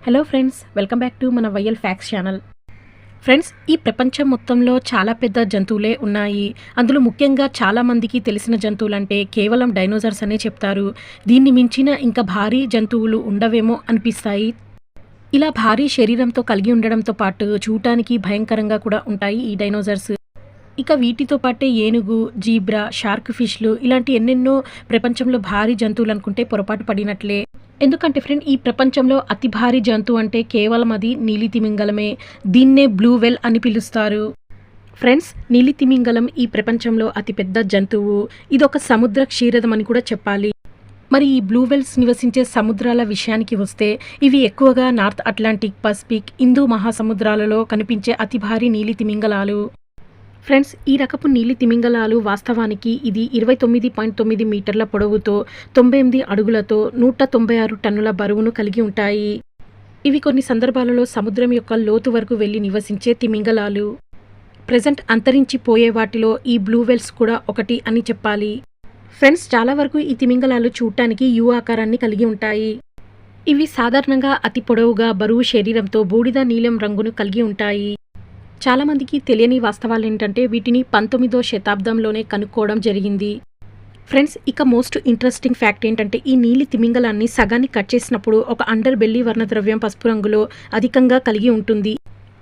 Hello friends, welcome back to మన YL facts channel. Friends, ఈ ప్రపంచం మొత్తంలో చాలా పెద్ద జంతువులే ఉన్నాయి. అందులో ముఖ్యంగా చాలామందికి తెలిసిన జంతువులంటే కేవలం డైనోసార్స్ అనే చెప్తారు. దీన్ని మించిన ఇంకా భారీ జంతువులు ఉండవేమో అనిపిస్తాయి. ఇలా భారీ శరీరంతో కలిగి ఉండడంతో పాటు చూడటానికి భయంకరంగా కూడా ఉంటాయి ఈ డైనోసార్స్. ఇక వీటితో పాటే ఏనుగు, జీబ్రా, షార్క్ ఫిష్లు ఇలాంటి ఎన్నెన్నో ప్రపంచంలో భారీ జంతువులు అనుకుంటే పొరపాటు పడినట్లే. ఎందుకంటే ఫ్రెండ్, ఈ ప్రపంచంలో అతి భారీ జంతువు అంటే కేవలం అది నీలి తిమింగలమే. దీన్నే బ్లూ వెల్ అని పిలుస్తారు. ఫ్రెండ్స్, నీలి తిమింగలం ఈ ప్రపంచంలో అతిపెద్ద జంతువు. ఇదొక సముద్ర క్షీరదం అని కూడా చెప్పాలి. మరి ఈ బ్లూ వెల్స్ నివసించే సముద్రాల విషయానికి వస్తే ఇవి ఎక్కువగా నార్త్ అట్లాంటిక్, పసిఫిక్, హిందూ మహాసముద్రాలలో కనిపించే అతి భారీ నీలి తిమింగలాలు. ఫ్రెండ్స్, ఈ రకపు నీలి తిమింగలాలు వాస్తవానికి ఇది 29.9 మీటర్ల పొడవుతో 98 అడుగులతో 196 టన్నుల బరువును కలిగి ఉంటాయి. ఇవి కొన్ని సందర్భాలలో సముద్రం యొక్క లోతు వరకు వెళ్లి నివసించే తిమింగలాలు. ప్రెజెంట్ అంతరించిపోయే వాటిలో ఈ బ్లూ వెల్స్ కూడా ఒకటి అని చెప్పాలి. ఫ్రెండ్స్, చాలా వరకు ఈ తిమింగలాలు చూడటానికి యు ఆకారాన్ని కలిగి ఉంటాయి. ఇవి సాధారణంగా అతి పొడవుగా బరువు శరీరంతో బూడిద నీలం రంగును కలిగి ఉంటాయి. చాలామందికి తెలియని వాస్తవాలు ఏంటంటే వీటిని 19వ శతాబ్దంలోనే కనుక్కోవడం జరిగింది. ఫ్రెండ్స్, ఇక మోస్ట్ ఇంట్రెస్టింగ్ ఫ్యాక్ట్ ఏంటంటే ఈ నీలి తిమింగలాన్ని సగాన్ని కట్ చేసినప్పుడు ఒక అండర్ బెల్లీ వర్ణద్రవ్యం పసుపు రంగులో అధికంగా కలిగి ఉంటుంది.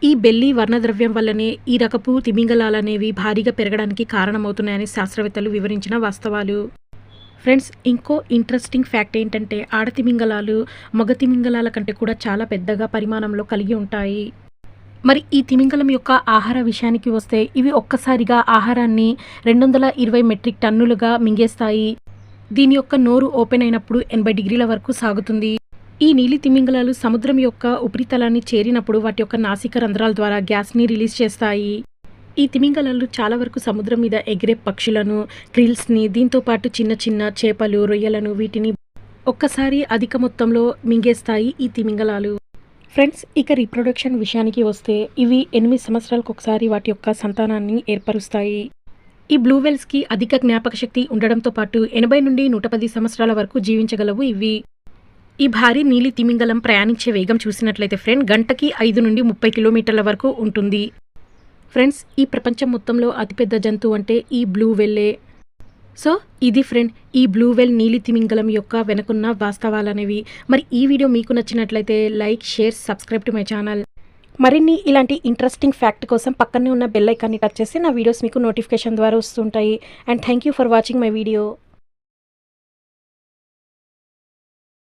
ఈ బెల్లీ వర్ణద్రవ్యం వల్లనే ఈ రకపు తిమింగలాలనేవి భారీగా పెరగడానికి కారణమవుతున్నాయని శాస్త్రవేత్తలు వివరించిన వాస్తవాలు. ఫ్రెండ్స్, ఇంకో ఇంట్రెస్టింగ్ ఫ్యాక్ట్ ఏంటంటే ఆడ తిమింగలాలు మగ తిమింగలాల కంటే కూడా చాలా పెద్దగా పరిమాణంలో కలిగి ఉంటాయి. మరి ఈ తిమింగలం యొక్క ఆహార విషయానికి వస్తే ఇవి ఒక్కసారిగా ఆహారాన్ని 220 మెట్రిక్ టన్నులుగా మింగేస్తాయి. దీని యొక్క నోరు ఓపెన్ అయినప్పుడు 80 డిగ్రీల వరకు సాగుతుంది. ఈ నీలి తిమింగలాలు సముద్రం యొక్క ఉపరితలాన్ని చేరినప్పుడు వాటి యొక్క నాసిక రంధ్రాల ద్వారా గ్యాస్ని రిలీజ్ చేస్తాయి. ఈ తిమింగలాలు చాలా వరకు సముద్రం మీద ఎగిరే పక్షులను, క్రిల్స్ని, దీంతో పాటు చిన్న చిన్న చేపలు, రొయ్యలను వీటిని ఒక్కసారి అధిక మొత్తంలో మింగేస్తాయి ఈ తిమింగలాలు. ఫ్రెండ్స్, ఇక రీప్రొడక్షన్ విషయానికి వస్తే ఇవి 8 సంవత్సరాలకు ఒకసారి వాటి యొక్క సంతానాన్ని ఏర్పరుస్తాయి. ఈ బ్లూ వెల్స్కి అధిక జ్ఞాపక శక్తి ఉండడంతో పాటు 80 నుండి 110 సంవత్సరాల వరకు జీవించగలవు ఇవి. ఈ భారీ నీలి తిమింగలం ప్రయాణించే వేగం చూసినట్లయితే ఫ్రెండ్ గంటకి 5 నుండి 30 కిలోమీటర్ల వరకు ఉంటుంది. ఫ్రెండ్స్, ఈ ప్రపంచం మొత్తంలో అతిపెద్ద జంతువు అంటే ఈ బ్లూ వెల్లే. సో ఇది ఫ్రెండ్, ఈ బ్లూ వెల్ నీలి తిమింగలం యొక్క వెనుకున్న వాస్తవాలనేవి. మరి ఈ వీడియో మీకు నచ్చినట్లయితే like, share, subscribe to my channel. మరిన్ని ఇలాంటి ఇంట్రెస్టింగ్ ఫ్యాక్ట్ కోసం పక్కనే ఉన్న బెల్ ఐకాన్ని టచ్ చేసి నా వీడియోస్ మీకు నోటిఫికేషన్ ద్వారా వస్తుంటాయి. And thank you for watching my video.